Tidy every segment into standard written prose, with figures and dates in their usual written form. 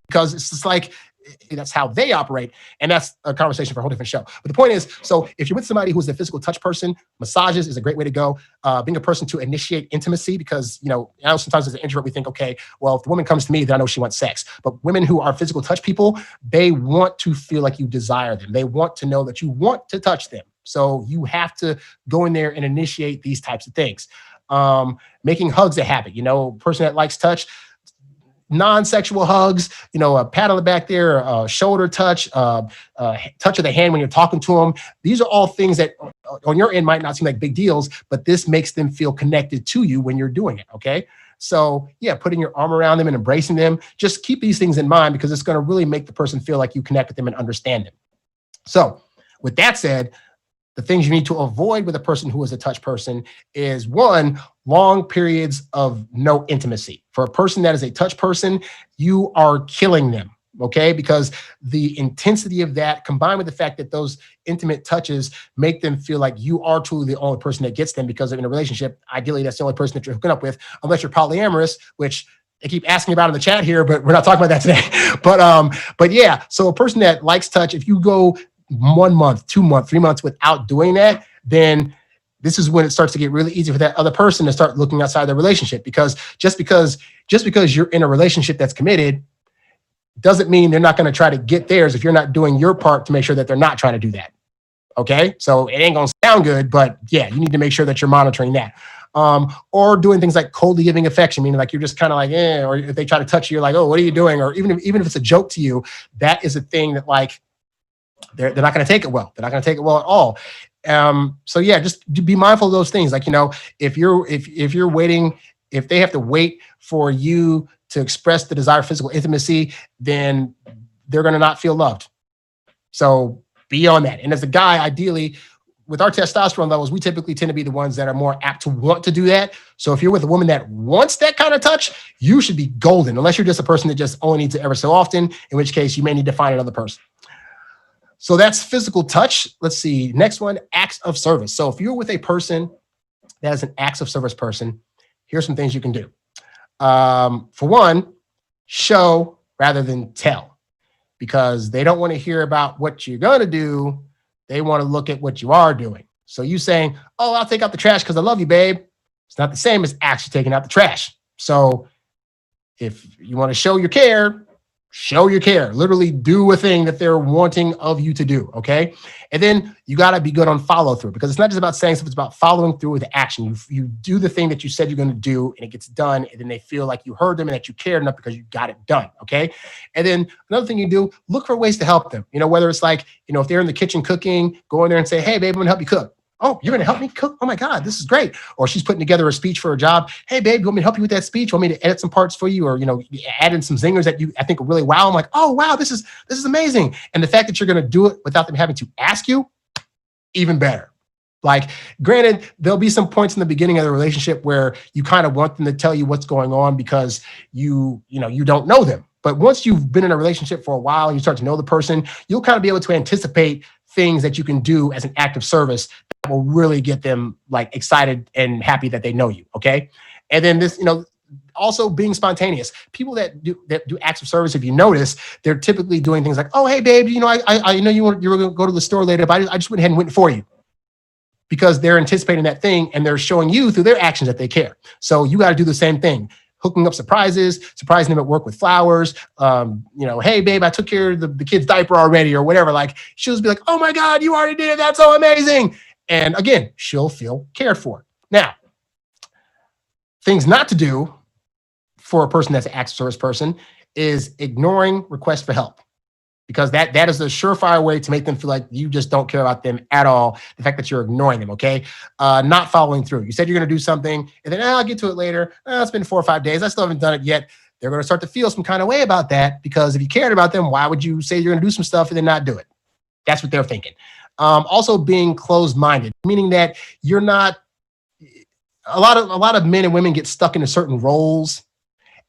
because it's just like, that's how they operate. And that's a conversation for a whole different show. But the point is, so if you're with somebody who's a physical touch person, massages is a great way to go. Being a person to initiate intimacy, because, I know sometimes as an introvert, we think, okay, well, if the woman comes to me, then I know she wants sex. But women who are physical touch people, they want to feel like you desire them. They want to know that you want to touch them. So you have to go in there and initiate these types of things. Making hugs a habit, a person that likes touch, non-sexual hugs, a pat on the back there, a shoulder touch, touch of the hand when you're talking to them. These are all things that on your end might not seem like big deals, but this makes them feel connected to you when you're doing it. Okay. So yeah, putting your arm around them and embracing them, just keep these things in mind, because it's going to really make the person feel like you connect with them and understand them. So with that said, the things you need to avoid with a person who is a touch person is, one, long periods of no intimacy. For a person that is a touch person, you are killing them, okay? Because the intensity of that, combined with the fact that those intimate touches make them feel like you are truly the only person that gets them, because in a relationship, ideally, that's the only person that you're hooking up with, unless you're polyamorous, which they keep asking about in the chat here, but we're not talking about that today. But yeah, so a person that likes touch, if you go 1 month, 2 months, 3 months without doing that, then this is when it starts to get really easy for that other person to start looking outside their relationship. Because just because you're in a relationship that's committed doesn't mean they're not going to try to get theirs if you're not doing your part to make sure that they're not trying to do that. Okay, so it ain't gonna sound good, but yeah, you need to make sure that you're monitoring that. Or doing things like coldly giving affection, meaning like you're just kind of like, or if they try to touch you, you're like, oh, what are you doing? Or even if it's a joke to you, that is a thing that like they're not going to take it well. They're not going to take it well at all. So yeah, just be mindful of those things. Like, if you're waiting, if they have to wait for you to express the desire for physical intimacy, then they're going to not feel loved. So be on that. And as a guy, ideally, with our testosterone levels, we typically tend to be the ones that are more apt to want to do that. So if you're with a woman that wants that kind of touch, you should be golden, unless you're just a person that just only needs it ever so often, in which case you may need to find another person. So that's physical touch. Let's see. Next one, acts of service. So if you're with a person that is an acts of service person, here's some things you can do. For one, show rather than tell, because they don't want to hear about what you're going to do. They want to look at what you are doing. So you saying, oh, I'll take out the trash because I love you, babe. It's not the same as actually taking out the trash. So if you want to show your care, show your care. Literally do a thing that they're wanting of you to do, okay? And then you got to be good on follow through, because it's not just about saying stuff, it's about following through with action. You do the thing that you said you're going to do, and it gets done, and then they feel like you heard them and that you cared enough because you got it done, okay? And then another thing you do, look for ways to help them. Whether it's like, if they're in the kitchen cooking, go in there and say, hey, babe, I'm going to help you cook. Oh, you're going to help me cook? Oh my God, this is great. Or she's putting together a speech for a job. Hey, babe, you want me to help you with that speech? You want me to edit some parts for you? Or, add in some zingers that I think are really wow. I'm like, oh, wow, this is amazing. And the fact that you're going to do it without them having to ask you, even better. Like, granted, there'll be some points in the beginning of the relationship where you kind of want them to tell you what's going on because you don't know them. But once you've been in a relationship for a while and you start to know the person, you'll kind of be able to anticipate things that you can do as an act of service that will really get them like excited and happy that they know you. Okay. And then this, also being spontaneous. People that do acts of service, if you notice, they're typically doing things like, oh, hey, babe, I know you were going to go to the store later, but I just went ahead and went for you. Because they're anticipating that thing and they're showing you through their actions that they care. So you got to do the same thing. Hooking up surprises, surprising them at work with flowers. Hey, babe, I took care of the kid's diaper already or whatever. Like, she'll just be like, oh my God, you already did it. That's so amazing. And again, she'll feel cared for. Now, things not to do for a person that's an acts of service person is ignoring requests for help. Because that is a surefire way to make them feel like you just don't care about them at all. The fact that you're ignoring them, okay? Not following through. You said you're going to do something, and then I'll get to it later. It's been 4 or 5 days. I still haven't done it yet. They're going to start to feel some kind of way about that, because if you cared about them, why would you say you're going to do some stuff and then not do it? That's what they're thinking. Also being closed-minded, meaning that you're not. A lot of men and women get stuck into certain roles.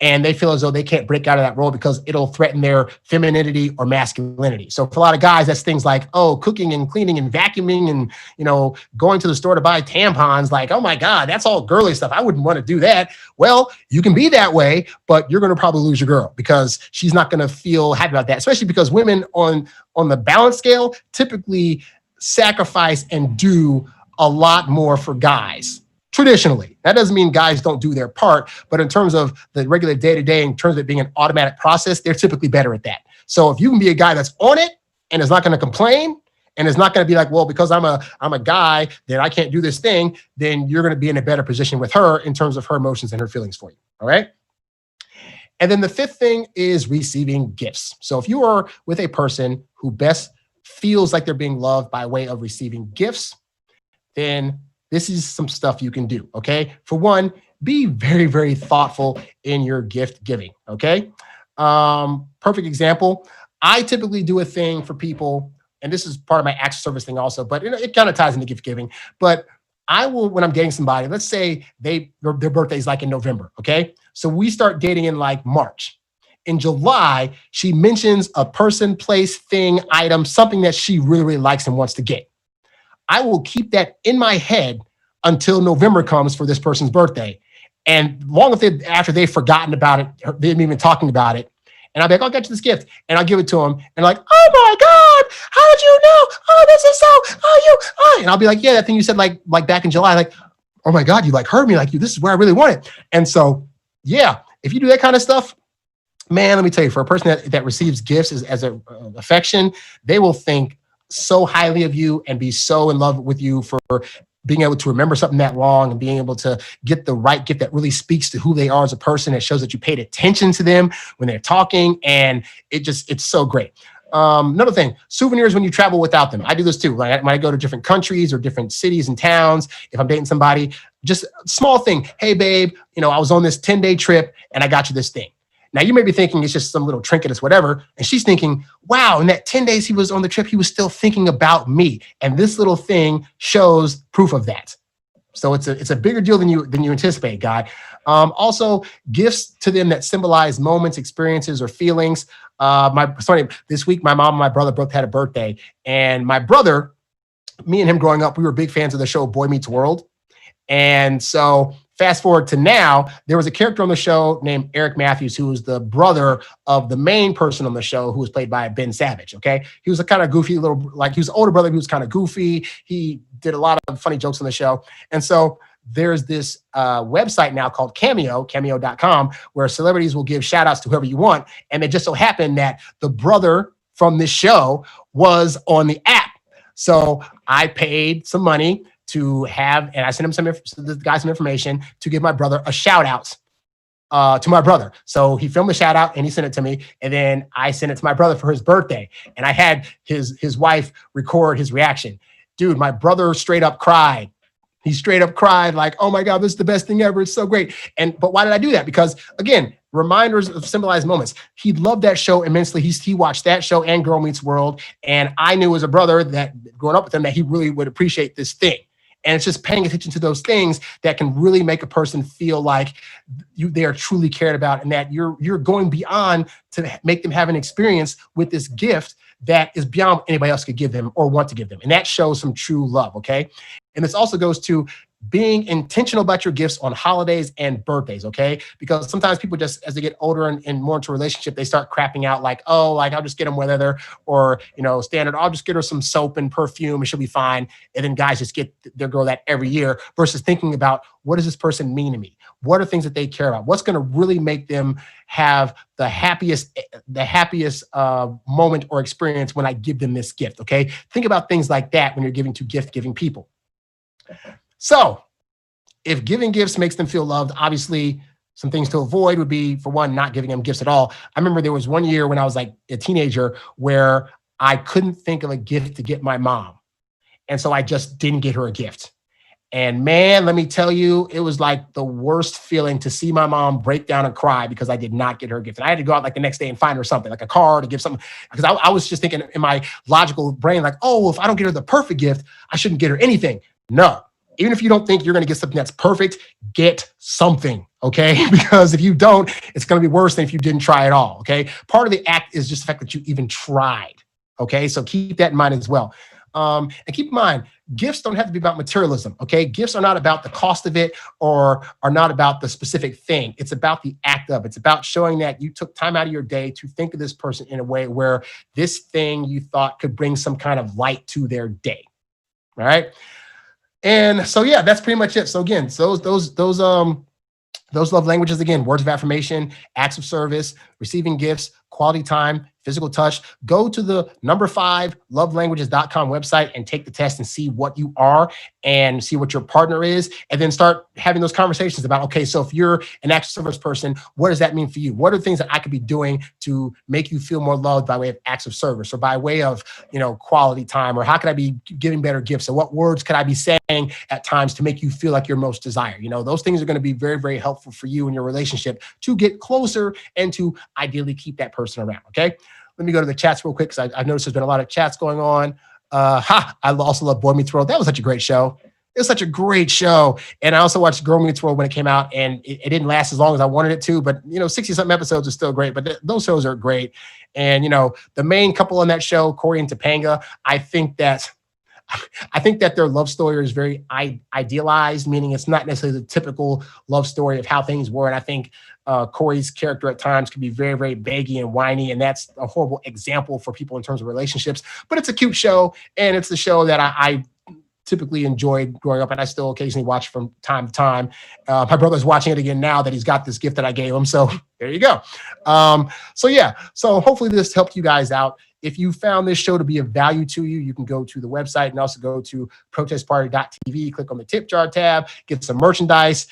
and they feel as though they can't break out of that role because it'll threaten their femininity or masculinity. So for a lot of guys, that's things like, oh, cooking and cleaning and vacuuming and, going to the store to buy tampons. Like, oh my God, that's all girly stuff. I wouldn't want to do that. Well, you can be that way, but you're going to probably lose your girl because she's not going to feel happy about that, especially because women on the balance scale typically sacrifice and do a lot more for guys. Traditionally, that doesn't mean guys don't do their part, but in terms of the regular day-to-day, in terms of it being an automatic process, they're typically better at that. So if you can be a guy that's on it and is not going to complain and is not going to be like, well, because I'm a guy that I can't do this thing, then you're going to be in a better position with her in terms of her emotions and her feelings for you. All right. And then the fifth thing is receiving gifts. So if you are with a person who best feels like they're being loved by way of receiving gifts, then this is some stuff you can do, okay? For one, be very, very thoughtful in your gift giving, okay? Perfect example, I typically do a thing for people, and this is part of my acts of service thing also, but it kind of ties into gift giving. But I will, when I'm dating somebody, let's say their birthday's like in November, okay? So we start dating in like March. In July, she mentions a person, place, thing, item, something that she really, really likes and wants to get. I will keep that in my head until November comes for this person's birthday. And long after they've forgotten about it, they haven't even talking about it. And I'll be like, I'll get you this gift. And I'll give it to them. And like, oh my God, how did you know? Oh, this is so, and I'll be like, yeah, that thing you said like back in July, like, oh my God, you like heard me, like this is where I really want it. And so, yeah, if you do that kind of stuff, man, let me tell you, for a person that receives gifts as a affection, they will think so highly of you and be so in love with you for being able to remember something that long and being able to get the right gift that really speaks to who they are as a person. It shows that you paid attention to them when they're talking, and it's so great. Another thing, souvenirs when you travel without them. I do this too. When I go to different countries or different cities and towns, if I'm dating somebody, just a small thing. Hey babe, I was on this 10-day trip and I got you this thing. Now, you may be thinking it's just some little trinket or whatever, and she's thinking, wow, in that 10 days he was on the trip, he was still thinking about me. And this little thing shows proof of that. So it's a bigger deal than you anticipate, guy. Also, gifts to them that symbolize moments, experiences, or feelings. This week, my mom and my brother both had a birthday. And my brother, me and him growing up, we were big fans of the show Boy Meets World. And so fast forward to now, there was a character on the show named Eric Matthews, who was the brother of the main person on the show, who was played by Ben Savage, okay? He was a kind of goofy he was an older brother, he was kind of goofy. He did a lot of funny jokes on the show. And so there's this website now called cameo.com, where celebrities will give shout outs to whoever you want. And it just so happened that the brother from this show was on the app. So I paid some money to have, and I sent him the guy some information to give my brother a shout out to my brother. So he filmed the shout out and he sent it to me. And then I sent it to my brother for his birthday. And I had his wife record his reaction. Dude, my brother straight up cried. He straight up cried like, oh my God, this is the best thing ever. It's so great. But why did I do that? Because again, reminders of symbolized moments. He loved that show immensely. He watched that show and Girl Meets World. And I knew as a brother that growing up with him that he really would appreciate this thing. And it's just paying attention to those things that can really make a person feel like they are truly cared about, and that you're going beyond to make them have an experience with this gift that is beyond anybody else could give them or want to give them. And that shows some true love, okay? And this also goes to being intentional about your gifts on holidays and birthdays, okay? Because sometimes people just, as they get older and more into a relationship, they start crapping out like, oh, like I'll just get them whatever, or, standard, I'll just get her some soap and perfume and she'll be fine. And then guys just get their girl that every year versus thinking about, what does this person mean to me? What are things that they care about? What's going to really make them have the happiest moment or experience when I give them this gift, okay? Think about things like that when you're giving to gift-giving people. So if giving gifts makes them feel loved, obviously some things to avoid would be, for one, not giving them gifts at all. I remember there was one year when I was like a teenager where I couldn't think of a gift to get my mom. And so I just didn't get her a gift. And man, let me tell you, it was like the worst feeling to see my mom break down and cry because I did not get her a gift. And I had to go out like the next day and find her something, like a car to give something. Because I was just thinking in my logical brain, like, oh, well, if I don't get her the perfect gift, I shouldn't get her anything. No. even if you don't think you're going to get something that's perfect, get something, okay? Because if you don't, it's going to be worse than if you didn't try at all, okay? Part of the act is just the fact that you even tried, okay? So keep that in mind as well. And keep in mind, gifts don't have to be about materialism, okay? Gifts are not about the cost of it or are not about the specific thing. It's about the act of it. It's about showing that you took time out of your day to think of this person in a way where this thing you thought could bring some kind of light to their day, all right? And so, yeah, that's pretty much it. So again, those love languages, again, words of affirmation, acts of service, receiving gifts, quality time, physical touch. Go to the number5 lovelanguages.com website and take the test and see what you are and see what your partner is. And then start having those conversations about, okay, so if you're an acts of service person, what does that mean for you? What are things that I could be doing to make you feel more loved by way of acts of service or by way of, quality time? Or how could I be giving better gifts? And what words could I be saying at times to make you feel like you're most desired? Those things are going to be very, very helpful for you in your relationship to get closer and to ideally keep that person around. Okay. Let me go to the chats real quick because I noticed there's been a lot of chats going on. I also love Boy Meets World. That was such a great show. It was such a great show. And I also watched Girl Meets World when it came out, and it didn't last as long as I wanted it to, but 60-something episodes are still great, but those shows are great. And, the main couple on that show, Corey and Topanga, I think that their love story is very idealized, meaning it's not necessarily the typical love story of how things were. And I think Corey's character at times can be very, very baggy and whiny, and that's a horrible example for people in terms of relationships. But it's a cute show, and it's the show that I typically enjoyed growing up, and I still occasionally watch from time to time. My brother's watching it again now that he's got this gift that I gave him. So there you go. So hopefully this helped you guys out. If you found this show to be of value to you, you can go to the website and also go to protestparty.tv, click on the tip jar tab, get some merchandise.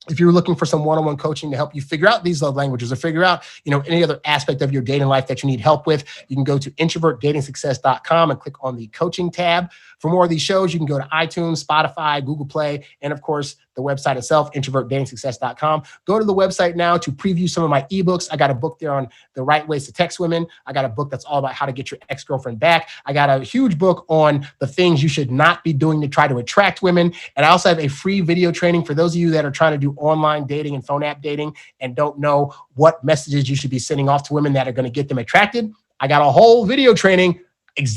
If you're looking for some one-on-one coaching to help you figure out these love languages or figure out, any other aspect of your dating life that you need help with, you can go to introvertdatingsuccess.com and click on the coaching tab. For more of these shows, you can go to iTunes, Spotify, Google Play, and of course, the website itself, introvertdatingsuccess.com. Go to the website now to preview some of my ebooks. I got a book there on the right ways to text women. I got a book that's all about how to get your ex-girlfriend back. I got a huge book on the things you should not be doing to try to attract women. And I also have a free video training for those of you that are trying to do online dating and phone app dating and don't know what messages you should be sending off to women that are going to get them attracted. I got a whole video training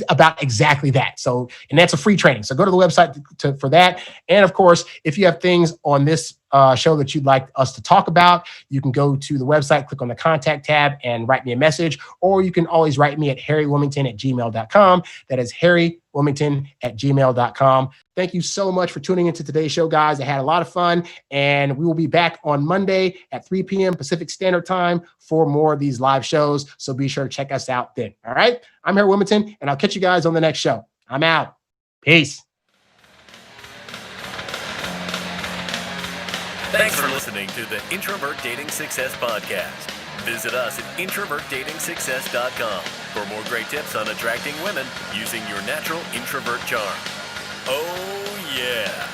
about exactly that. So, and that's a free training. So go to the website for that. And of course, if you have things on this show that you'd like us to talk about, you can go to the website, click on the contact tab and write me a message, or you can always write me at harrywilmington@gmail.com. That is harrywilmington@gmail.com. Thank you so much for tuning into today's show, guys. I had a lot of fun, and we will be back on Monday at 3 p.m. Pacific Standard Time for more of these live shows. So be sure to check us out then. All right. I'm Harry Wilmington, and I'll catch you guys on the next show. I'm out. Peace. Thanks for listening to the Introvert Dating Success Podcast. Visit us at introvertdatingsuccess.com for more great tips on attracting women using your natural introvert charm. Oh, yeah.